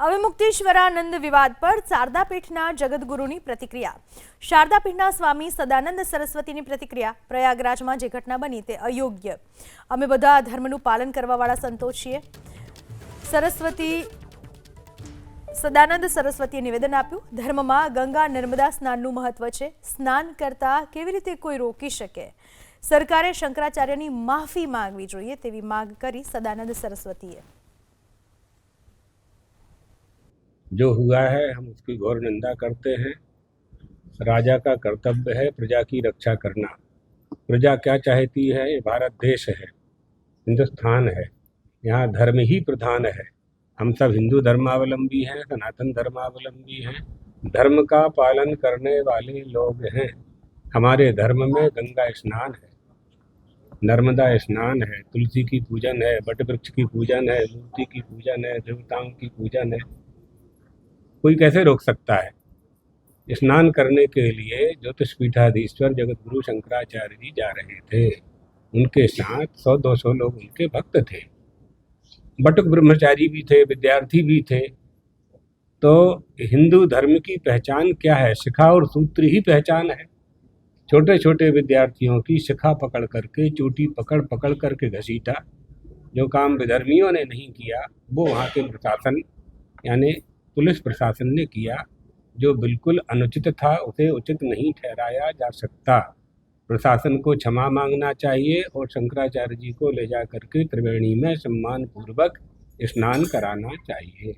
હવે મુક્તેશ્વરાનંદ વિવાદ પર શારદા પીઠના જગતગુરુની પ્રતિક્રિયા। શારદા પીઠના સ્વામી સદાનંદ સરસ્વતીની પ્રતિક્રિયા। પ્રયાગરાજમાં જે ઘટના બની તે અયોગ્ય। અમે બધા ધર્મનું પાલન કરવાવાળા સંતો છીએ। સદાનંદ સરસ્વતીએ નિવેદન આપ્યું। ધર્મમાં ગંગા નર્મદા સ્નાનનું મહત્વ છે। સ્નાન કરતા કેવી રીતે કોઈ રોકી શકે? સરકારે શંકરાચાર્યની માફી માંગવી જોઈએ તેવી માંગ કરી સદાનંદ સરસ્વતીએ। जो हुआ है हम उसकी घोर निंदा करते हैं। राजा का कर्तव्य है प्रजा की रक्षा करना। प्रजा क्या चाहती है? ये भारत देश है, हिंदुस्तान है, यहाँ धर्म ही प्रधान है। हम सब हिंदू धर्मावलंबी हैं, सनातन धर्मावलंबी हैं, धर्म का पालन करने वाले लोग हैं। हमारे धर्म में गंगा स्नान है, नर्मदा स्नान है, तुलसी की पूजन है, वट वृक्ष की पूजन है, मूर्ति की पूजन है, देवताओं की पूजन है। कोई कैसे रोक सकता है? स्नान करने के लिए ज्योतिष पीठाधीश्वर जगतगुरु शंकराचार्य जी जा रहे थे। उनके साथ 100-200 लोग उनके भक्त थे। बटुक ब्रह्मचारी भी थे, विद्यार्थी भी थे। तो हिंदू धर्म की पहचान क्या है? शिखा और सूत्र ही पहचान है। छोटे छोटे विद्यार्थियों की शिखा पकड़ करके, चोटी पकड़ पकड़ करके घसीटा। जो काम विधर्मियों ने नहीं किया वो वहाँ के प्रशासन यानी पुलिस प्रशासन ने किया, जो बिल्कुल अनुचित था, उसे उचित नहीं ठहराया जा सकता। प्रशासन को क्षमा मांगना चाहिए और शंकराचार्य जी को ले जा करके त्रिवेणी में सम्मान पूर्वक स्नान कराना चाहिए।